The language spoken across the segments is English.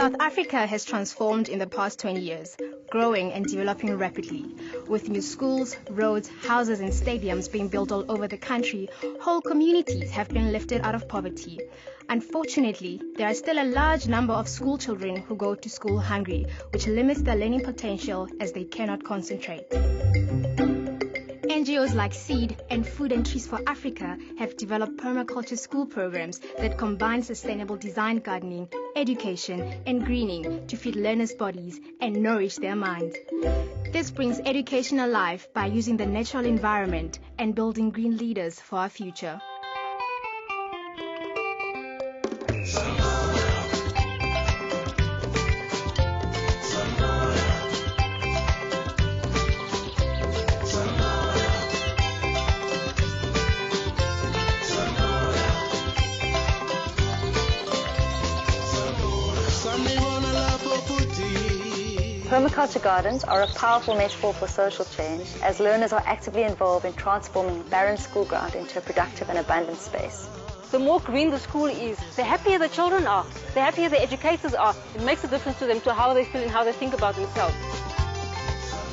South Africa has transformed in the past 20 years, growing and developing rapidly. With new schools, roads, houses and stadiums being built all over the country, whole communities have been lifted out of poverty. Unfortunately, there are still a large number of school children who go to school hungry, which limits their learning potential as they cannot concentrate. NGOs like SEED and Food and Trees for Africa have developed permaculture school programs that combine sustainable design gardening, education and greening to feed learners' bodies and nourish their minds. This brings education alive by using the natural environment and building green leaders for our future. Permaculture gardens are a powerful metaphor for social change, as learners are actively involved in transforming barren school ground into a productive and abundant space. The more green the school is, the happier the children are, the happier the educators are. It makes a difference to them, to how they feel and how they think about themselves.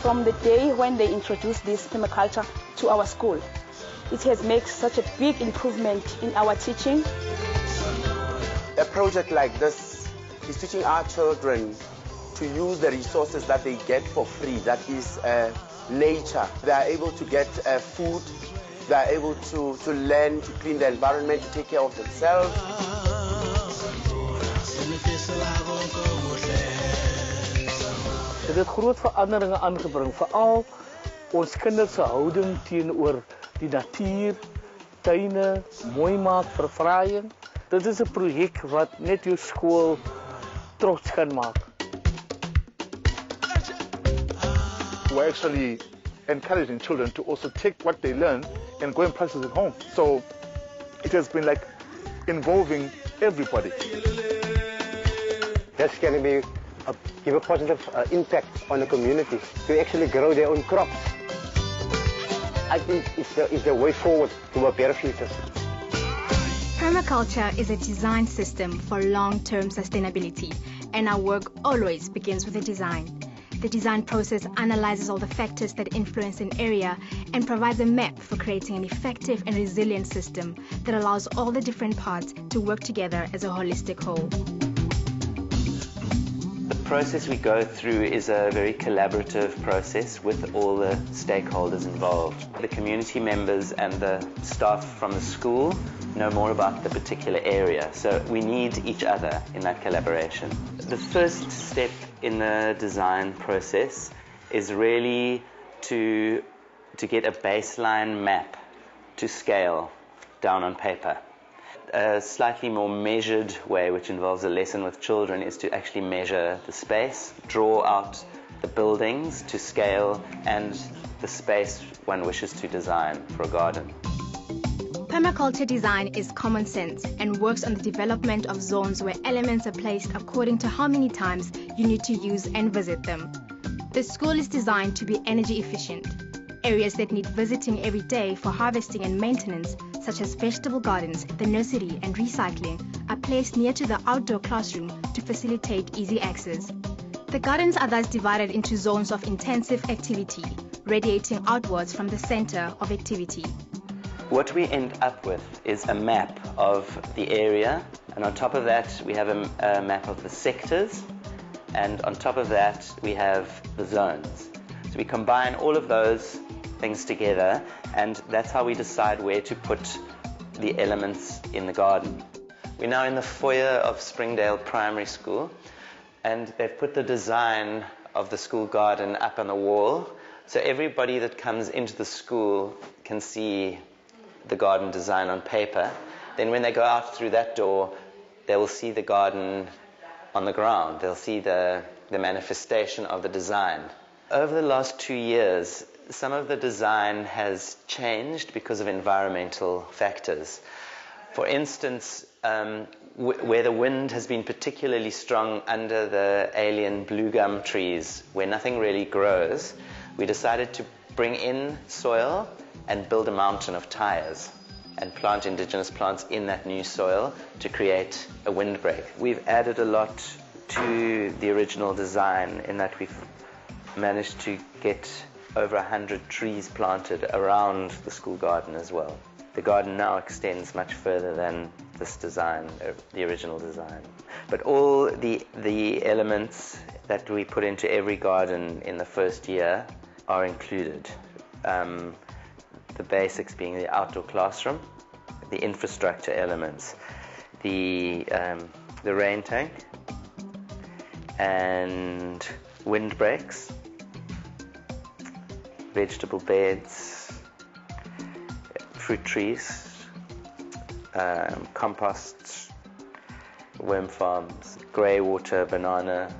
From the day when they introduced this permaculture to our school, it has made such a big improvement in our teaching. A project like this is teaching our children to use the resources that they get for free, that is nature. They are able to get food, they are able to learn to clean the environment, to take care of themselves. Dit het groot veranderinge aangebring, veral ons kinders se houding teenoor die natuur, tuine, mooi maak, verfraaiing. Dit is 'n projek wat net jou skool trots kan maak. We're actually encouraging children to also take what they learn and go and practice at home. So it has been like involving everybody. That's going to give a positive impact on the community to actually grow their own crops. I think it's the way forward to a better future. Permaculture is a design system for long-term sustainability, and our work always begins with a design. The design process analyzes all the factors that influence an area and provides a map for creating an effective and resilient system that allows all the different parts to work together as a holistic whole. The process we go through is a very collaborative process with all the stakeholders involved. The community members and the staff from the school know more about the particular area, so we need each other in that collaboration. The first step in the design process is really to get a baseline map to scale down on paper. A slightly more measured way, which involves a lesson with children, is to actually measure the space, draw out the buildings to scale and the space one wishes to design for a garden. Permaculture design is common sense and works on the development of zones where elements are placed according to how many times you need to use and visit them. The school is designed to be energy efficient. Areas that need visiting every day for harvesting and maintenance, such as vegetable gardens, the nursery and recycling, are placed near to the outdoor classroom to facilitate easy access. The gardens are thus divided into zones of intensive activity, radiating outwards from the center of activity. What we end up with is a map of the area, and on top of that we have a map of the sectors, and on top of that we have the zones. So we combine all of those things together, and that's how we decide where to put the elements in the garden. We're now in the foyer of Springdale Primary School, and they've put the design of the school garden up on the wall, so everybody that comes into the school can see the garden design on paper. Then when they go out through that door, they will see the garden on the ground. They'll see the manifestation of the design. Over the last 2 years, some of the design has changed because of environmental factors. For instance, where the wind has been particularly strong under the alien blue gum trees, where nothing really grows, we decided to bring in soil and build a mountain of tires and plant indigenous plants in that new soil to create a windbreak. We've added a lot to the original design in that we've managed to get over 100 trees planted around the school garden as well. The garden now extends much further than this design, the original design. But all the elements that we put into every garden in the first year are included. The basics being the outdoor classroom, the infrastructure elements, the rain tank, and windbreaks, vegetable beds, fruit trees, compost, worm farms, grey water, banana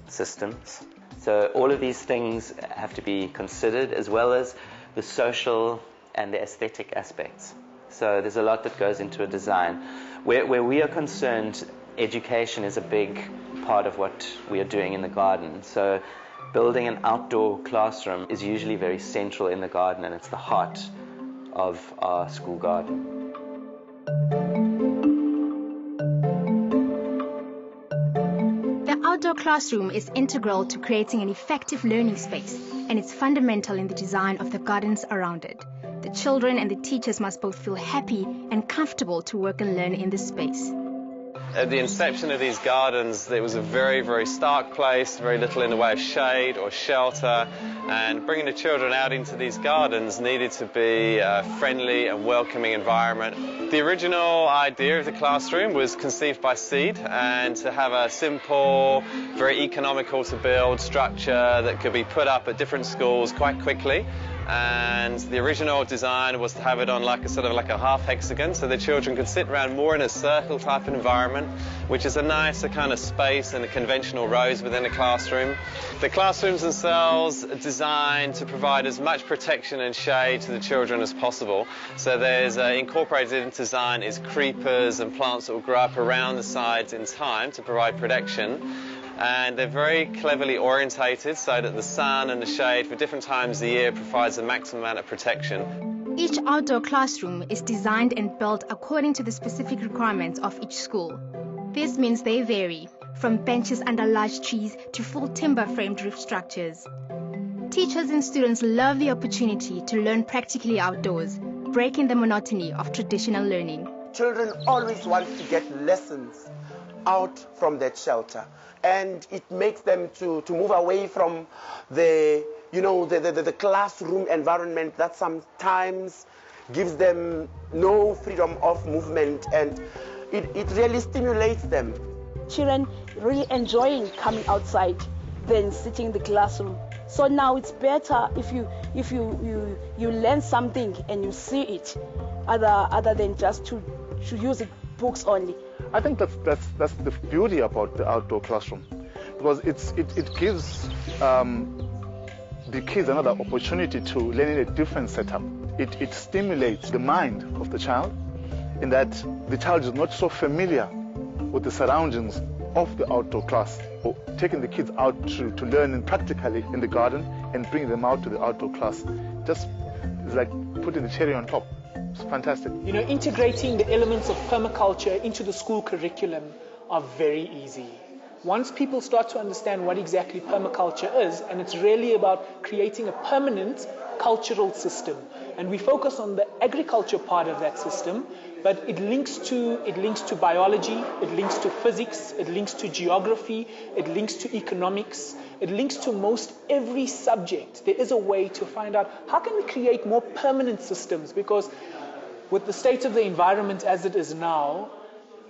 systems. So all of these things have to be considered, as well as the social and the aesthetic aspects. So there's a lot that goes into a design. Where we are concerned, education is a big part of what we are doing in the garden. So building an outdoor classroom is usually very central in the garden, and it's the heart of our school garden. The outdoor classroom is integral to creating an effective learning space, and it's fundamental in the design of the gardens around it. The children and the teachers must both feel happy and comfortable to work and learn in this space. At the inception of these gardens, it was a very, very stark place, very little in the way of shade or shelter, and bringing the children out into these gardens needed to be a friendly and welcoming environment. The original idea of the classroom was conceived by Seed, and to have a simple, very economical to build structure that could be put up at different schools quite quickly. And the original design was to have it on like a half hexagon, so the children could sit around more in a circle type environment, which is a nicer kind of space than the conventional rows within a classroom. The classrooms themselves are designed to provide as much protection and shade to the children as possible. So there's incorporated into design is creepers and plants that will grow up around the sides in time to provide protection. And they're very cleverly orientated so that the sun and the shade for different times of the year provides the maximum amount of protection. Each outdoor classroom is designed and built according to the specific requirements of each school. This means they vary, from benches under large trees to full timber-framed roof structures. Teachers and students love the opportunity to learn practically outdoors, breaking the monotony of traditional learning. Children always want to get lessons out from that shelter, and it makes them to move away from the classroom environment that sometimes gives them no freedom of movement, and it really stimulates them. Children really enjoying coming outside than sitting in the classroom. So now it's better if you learn something and you see it, other than just to use the books only. I think that's the beauty about the outdoor classroom, because it gives the kids another opportunity to learn in a different setup. It stimulates the mind of the child, in that the child is not so familiar with the surroundings of the outdoor class, or taking the kids out to learn practically in the garden and bring them out to the outdoor class. Just it's like putting the cherry on top. It's fantastic. You know, integrating the elements of permaculture into the school curriculum are very easy. Once people start to understand what exactly permaculture is, and it's really about creating a permanent cultural system. And we focus on the agriculture part of that system, but it links to biology, it links to physics, it links to geography, it links to economics, it links to most every subject. There is a way to find out how can we create more permanent systems, because with the state of the environment as it is now,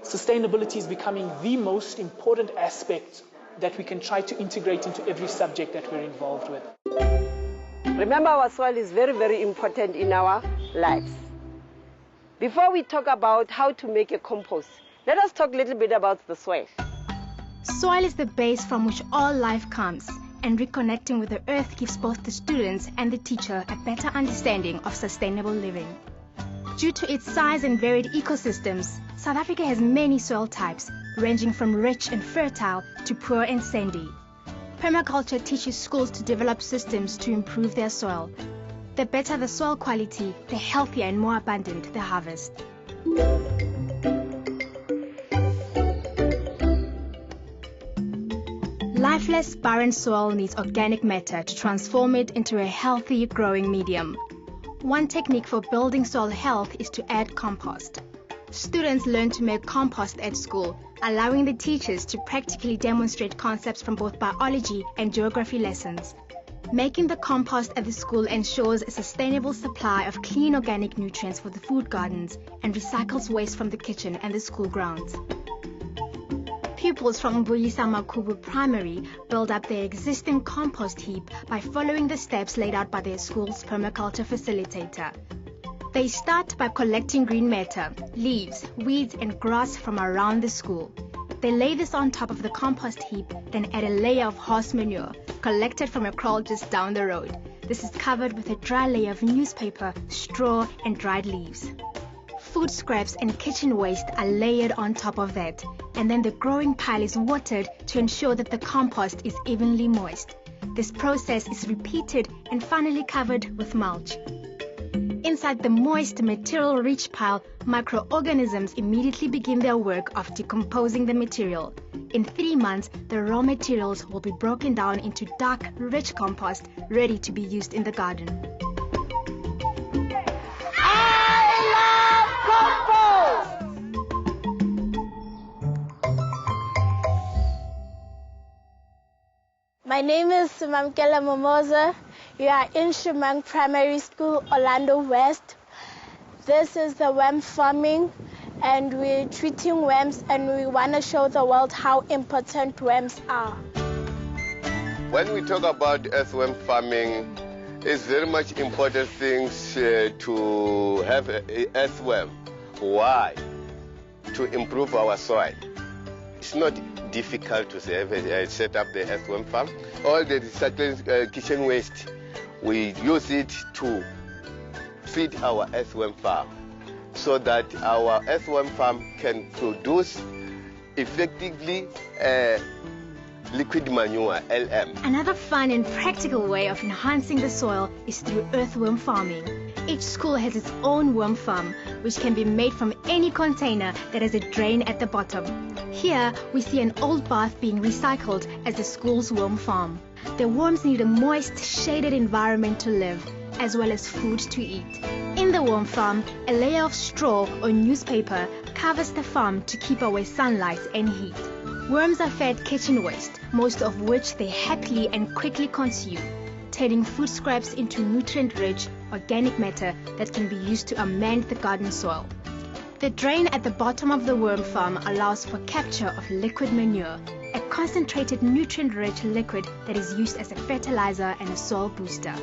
sustainability is becoming the most important aspect that we can try to integrate into every subject that we're involved with. Remember, our soil is very, very important in our lives. Before we talk about how to make a compost, let us talk a little bit about the soil. Soil is the base from which all life comes, and reconnecting with the earth gives both the students and the teacher a better understanding of sustainable living. Due to its size and varied ecosystems, South Africa has many soil types, ranging from rich and fertile to poor and sandy. Permaculture teaches schools to develop systems to improve their soil. The better the soil quality, the healthier and more abundant the harvest. Lifeless, barren soil needs organic matter to transform it into a healthy, growing medium. One technique for building soil health is to add compost. Students learn to make compost at school, allowing the teachers to practically demonstrate concepts from both biology and geography lessons. Making the compost at the school ensures a sustainable supply of clean organic nutrients for the food gardens and recycles waste from the kitchen and the school grounds. Pupils from Mbuyisa Makubu Primary build up their existing compost heap by following the steps laid out by their school's permaculture facilitator. They start by collecting green matter, leaves, weeds and grass from around the school. They lay this on top of the compost heap, then add a layer of horse manure, collected from a kraal just down the road. This is covered with a dry layer of newspaper, straw and dried leaves. Food scraps and kitchen waste are layered on top of that, and then the growing pile is watered to ensure that the compost is evenly moist. This process is repeated and finally covered with mulch. Inside the moist, material-rich pile, microorganisms immediately begin their work of decomposing the material. In 3 months, the raw materials will be broken down into dark, rich compost ready to be used in the garden. My name is Mamkela Momoza. We are in Shemang Primary School, Orlando West. This is the worm farming, and we're treating worms, and we want to show the world how important worms are. When we talk about earthworm farming, it's very much important things to have an earthworm. Why? To improve our soil. It's not difficult to set up the earthworm farm. All the recycling kitchen waste, we use it to feed our earthworm farm so that our earthworm farm can produce effectively liquid manure, LM. Another fun and practical way of enhancing the soil is through earthworm farming. Each school has its own worm farm, which can be made from any container that has a drain at the bottom. Here, we see an old bath being recycled as the school's worm farm. The worms need a moist, shaded environment to live, as well as food to eat. In the worm farm, a layer of straw or newspaper covers the farm to keep away sunlight and heat. Worms are fed kitchen waste, most of which they happily and quickly consume, turning food scraps into nutrient-rich, organic matter that can be used to amend the garden soil. The drain at the bottom of the worm farm allows for capture of liquid manure, a concentrated nutrient-rich liquid that is used as a fertilizer and a soil booster.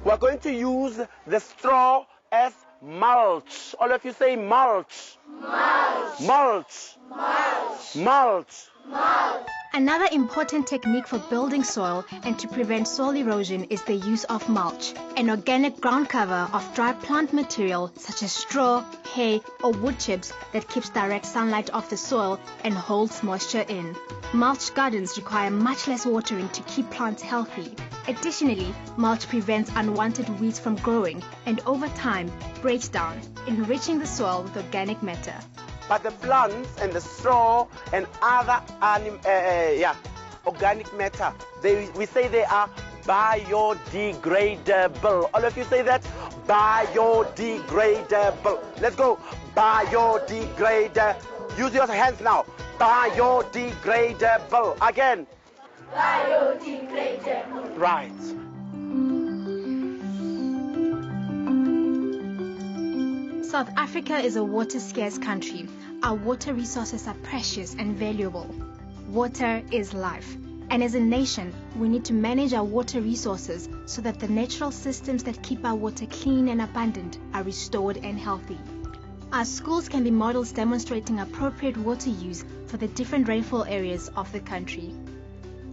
We're going to use the straw as mulch. All of you say mulch. Mulch. Mulch. Mulch. Mulch. Mulch. Another important technique for building soil and to prevent soil erosion is the use of mulch, an organic ground cover of dry plant material such as straw, hay or wood chips that keeps direct sunlight off the soil and holds moisture in. Mulch gardens require much less watering to keep plants healthy. Additionally, mulch prevents unwanted weeds from growing and over time breaks down, enriching the soil with organic matter. But the plants and the straw and other organic matter, we say they are biodegradable. All of you say that? Biodegradable. Let's go. Biodegradable. Use your hands now. Biodegradable. Again. Biodegradable. Right. South Africa is a water-scarce country. Our water resources are precious and valuable. Water is life. And as a nation, we need to manage our water resources so that the natural systems that keep our water clean and abundant are restored and healthy. Our schools can be models demonstrating appropriate water use for the different rainfall areas of the country.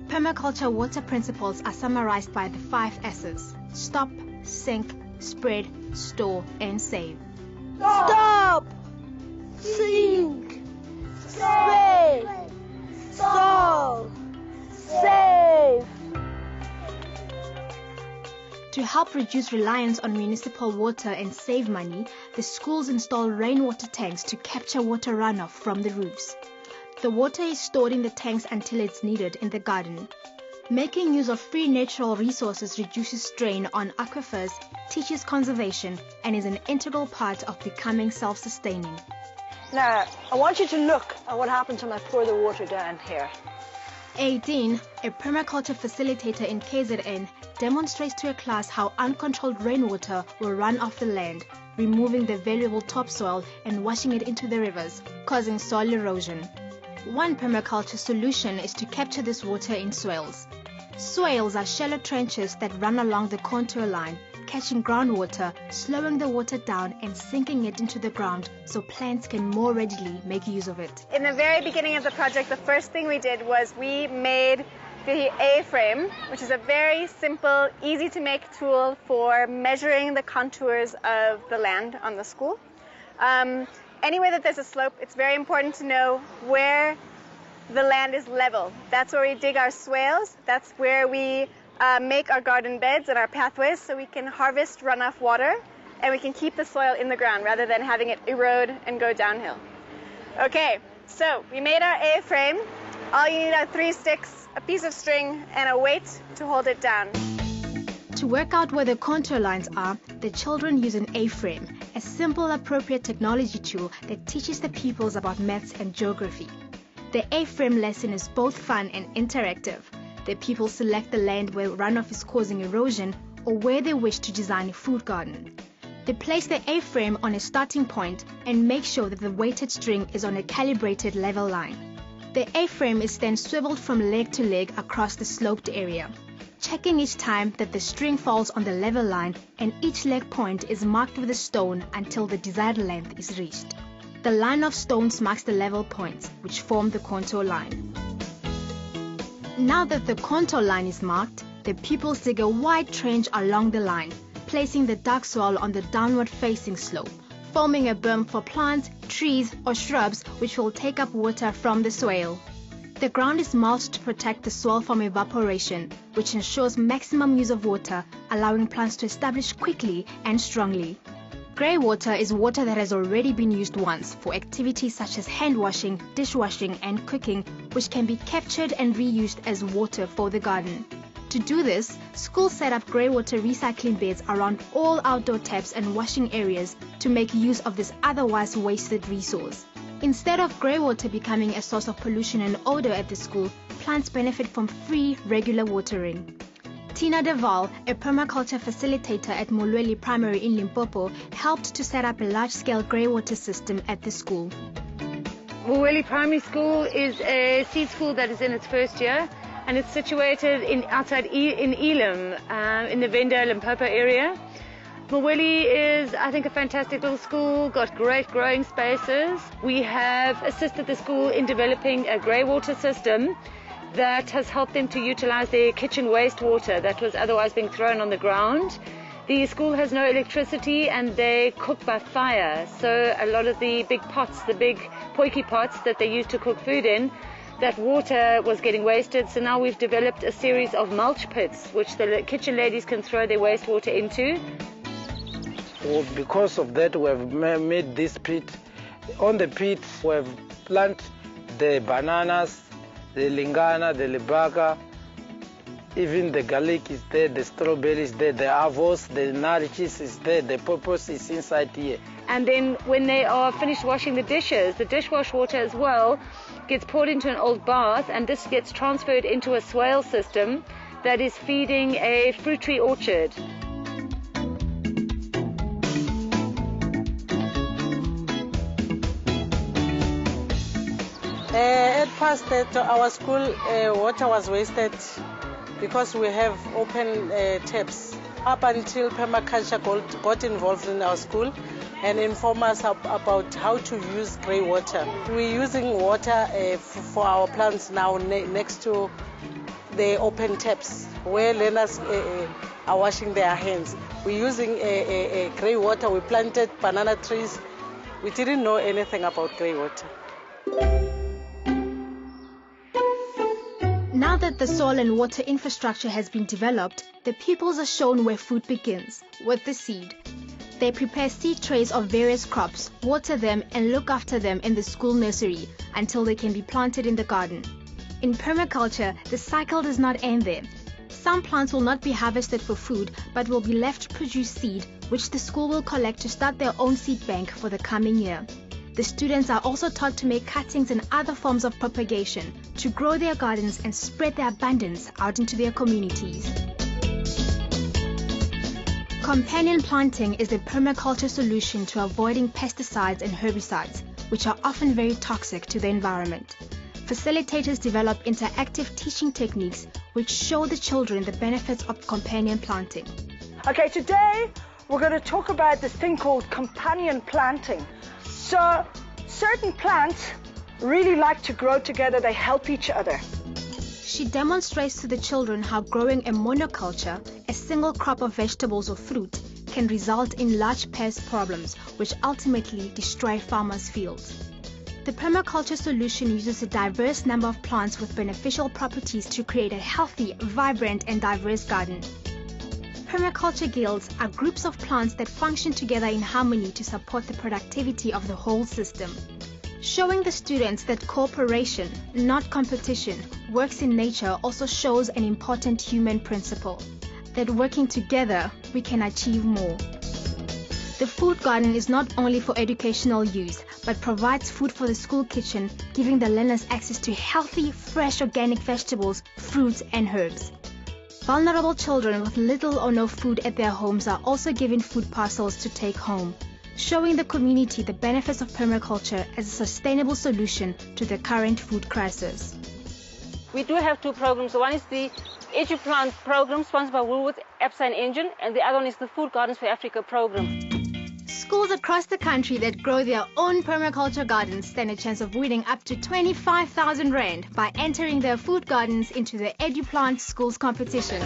Permaculture water principles are summarized by the 5 S's: stop, sink, spread, store, and save. Stop! Sink! Spread! Store! Save! To help reduce reliance on municipal water and save money, the schools install rainwater tanks to capture water runoff from the roofs. The water is stored in the tanks until it's needed in the garden. Making use of free natural resources reduces strain on aquifers, teaches conservation, and is an integral part of becoming self-sustaining. Now, I want you to look at what happens when I pour the water down here. Aideen, a permaculture facilitator in KZN, demonstrates to a class how uncontrolled rainwater will run off the land, removing the valuable topsoil and washing it into the rivers, causing soil erosion. One permaculture solution is to capture this water in swales. Swales are shallow trenches that run along the contour line, catching groundwater, slowing the water down and sinking it into the ground so plants can more readily make use of it. In the very beginning of the project, the first thing we did was we made the Aframe, which is a very simple, easy to make tool for measuring the contours of the land on the school. Anywhere that there's a slope, it's very important to know where the land is level. That's where we dig our swales. That's where we make our garden beds and our pathways so we can harvest runoff water and we can keep the soil in the ground rather than having it erode and go downhill. Okay, so we made our A-frame. All you need are 3 sticks, a piece of string, and a weight to hold it down. To work out where the contour lines are, the children use an A-frame, a simple, appropriate technology tool that teaches the pupils about maths and geography. The A-frame lesson is both fun and interactive. The pupils select the land where runoff is causing erosion or where they wish to design a food garden. They place the A-frame on a starting point and make sure that the weighted string is on a calibrated level line. The A-frame is then swiveled from leg to leg across the sloped area, checking each time that the string falls on the level line and each leg point is marked with a stone until the desired length is reached. The line of stones marks the level points, which form the contour line. Now that the contour line is marked, the pupils dig a wide trench along the line, placing the dark soil on the downward-facing slope, forming a berm for plants, trees, or shrubs which will take up water from the swale. The ground is mulched to protect the soil from evaporation, which ensures maximum use of water, allowing plants to establish quickly and strongly. Grey water is water that has already been used once for activities such as hand washing, dishwashing, and cooking, which can be captured and reused as water for the garden. To do this, schools set up grey water recycling beds around all outdoor taps and washing areas to make use of this otherwise wasted resource. Instead of grey water becoming a source of pollution and odor at the school, plants benefit from free, regular watering. Tina Deval, a permaculture facilitator at Molweli Primary in Limpopo, helped to set up a large-scale grey water system at the school. Molweli Primary School is a seed school that is in its first year, and it's situated outside in Elim, in the Venda, Limpopo area. Molweli is, I think, a fantastic little school, got great growing spaces. We have assisted the school in developing a grey water system that has helped them to utilize their kitchen wastewater that was otherwise being thrown on the ground. The school has no electricity and they cook by fire, so a lot of the big pots, the big poiki pots that they used to cook food in, that water was getting wasted. So now we've developed a series of mulch pits which the kitchen ladies can throw their wastewater into. Well, because of that, we have made this pit. On the pit, we have planted the bananas, the lingana, the libaka, even the garlic is there, the strawberry is there, the avos, the narichis is there, the purpose is inside here. And then when they are finished washing the dishes, the dishwash water as well gets poured into an old bath, and this gets transferred into a swale system that is feeding a fruit tree orchard. At first, our school water was wasted because we have open taps. Up until Permaculture got involved in our school and informed us about how to use grey water. We're using water for our plants now next to the open taps where learners are washing their hands. We're using grey water. We planted banana trees. We didn't know anything about grey water. Now that the soil and water infrastructure has been developed, the pupils are shown where food begins, with the seed. They prepare seed trays of various crops, water them and look after them in the school nursery until they can be planted in the garden. In permaculture, the cycle does not end there. Some plants will not be harvested for food but will be left to produce seed, which the school will collect to start their own seed bank for the coming year. The students are also taught to make cuttings and other forms of propagation to grow their gardens and spread their abundance out into their communities. Companion planting is the permaculture solution to avoiding pesticides and herbicides, which are often very toxic to the environment. Facilitators develop interactive teaching techniques which show the children the benefits of companion planting. Okay, today we're going to talk about this thing called companion planting. So, certain plants really like to grow together, they help each other. She demonstrates to the children how growing a monoculture, a single crop of vegetables or fruit, can result in large pest problems which ultimately destroy farmers' fields. The permaculture solution uses a diverse number of plants with beneficial properties to create a healthy, vibrant and diverse garden. Permaculture guilds are groups of plants that function together in harmony to support the productivity of the whole system. Showing the students that cooperation, not competition, works in nature also shows an important human principle, that working together we can achieve more. The food garden is not only for educational use, but provides food for the school kitchen, giving the learners access to healthy, fresh organic vegetables, fruits and herbs. Vulnerable children with little or no food at their homes are also given food parcels to take home, showing the community the benefits of permaculture as a sustainable solution to the current food crisis. We do have two programs. One is the EduPlant program sponsored by Woolworths, APSA and Engine, and the other one is the Food Gardens for Africa program. Schools across the country that grow their own permaculture gardens stand a chance of winning up to 25,000 Rand by entering their food gardens into the EduPlant Schools competition.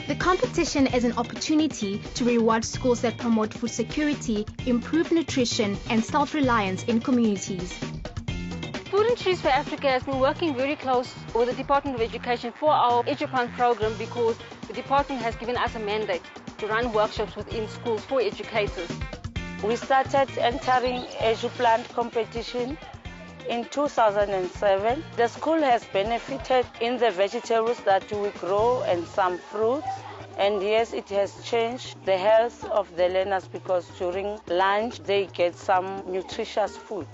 The competition is an opportunity to reward schools that promote food security, improve nutrition and self-reliance in communities. Food and Trees for Africa has been working very close with the Department of Education for our EduPlant program because the department has given us a mandate to run workshops within schools for educators. We started entering EduPlant competition in 2007. The school has benefited in the vegetables that we grow and some fruits. And yes, it has changed the health of the learners because during lunch they get some nutritious food.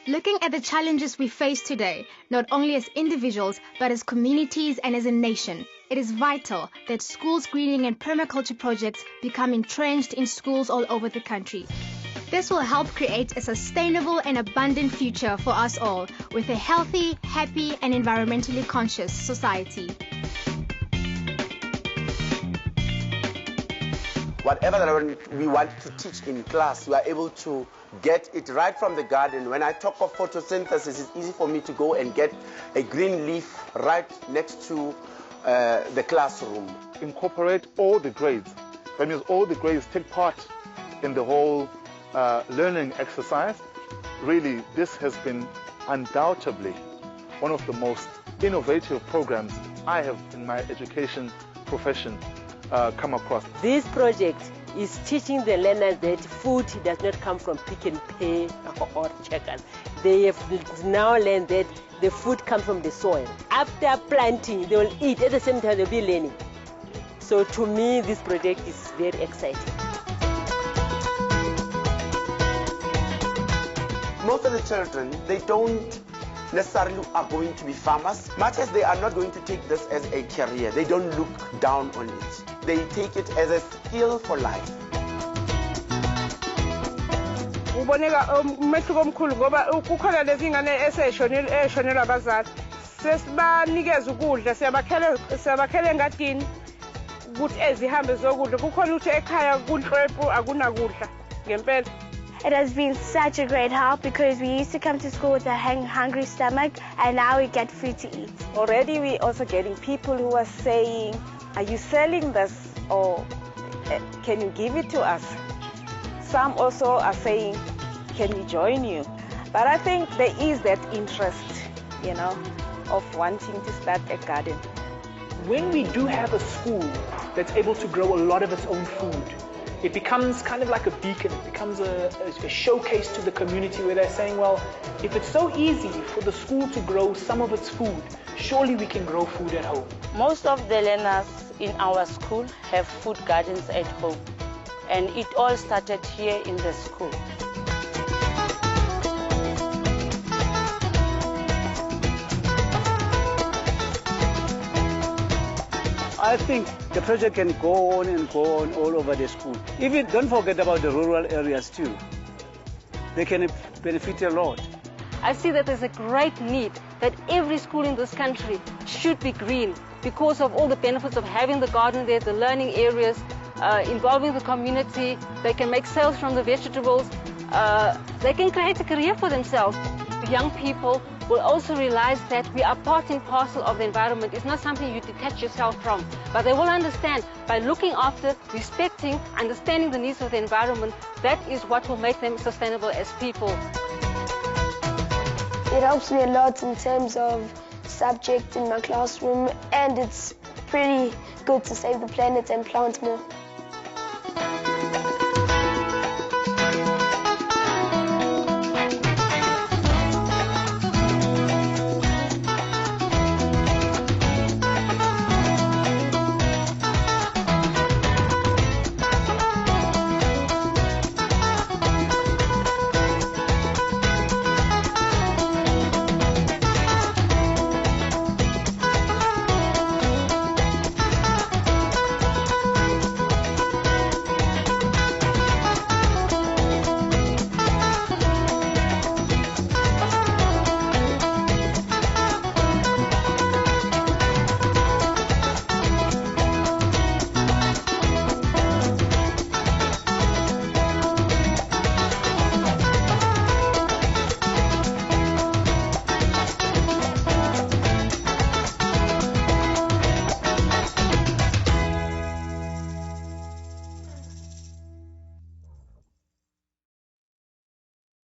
Looking at the challenges we face today, not only as individuals, but as communities and as a nation, it is vital that schools greening and permaculture projects become entrenched in schools all over the country. This will help create a sustainable and abundant future for us all, with a healthy, happy and environmentally conscious society. Whatever we want to teach in class, we are able to get it right from the garden. When I talk of photosynthesis, it's easy for me to go and get a green leaf right next to the classroom. Incorporate all the grades. That means all the grades take part in the whole learning exercise. Really, this has been undoubtedly one of the most innovative programs I have in my education profession come across. This project is teaching the learners that food does not come from pick and pay or checkers. They have now learned that the food comes from the soil. After planting, they will eat. At the same time, they'll be learning. So to me, this project is very exciting. Most of the children, they don't necessarily are going to be farmers. Much as they are not going to take this as a career, they don't look down on it. They take it as a skill for life. Uboneka umehluko omkhulu ngoba kukhona lezi ngane eseshonela abazali sesibanikeza ukudla siyabakhela engadini ukuthi ezihambe zokudla kukhona ukuthi ekhaya kunhlwephu akunakudla ngempela. It has been such a great help because we used to come to school with a hungry stomach and now we get food to eat. Already we're also getting people who are saying, are you selling this or can you give it to us? Some also are saying, can we join you? But I think there is that interest, you know, of wanting to start a garden. When we do have a school that's able to grow a lot of its own food, it becomes kind of like a beacon. It becomes a showcase to the community where they're saying, well, if it's so easy for the school to grow some of its food, surely we can grow food at home. Most of the learners in our school have food gardens at home, and it all started here in the school. I think the project can go on and go on all over the school. Even don't forget about the rural areas too. They can benefit a lot. I see that there's a great need that every school in this country should be green because of all the benefits of having the garden there, the learning areas, involving the community. They can make sales from the vegetables. They can create a career for themselves. Young people will also realize that we are part and parcel of the environment. It's not something you detach yourself from, but they will understand by looking after, respecting, understanding the needs of the environment. That is what will make them sustainable as people. It helps me a lot in terms of subject in my classroom, and it's pretty good to save the planet and plant more.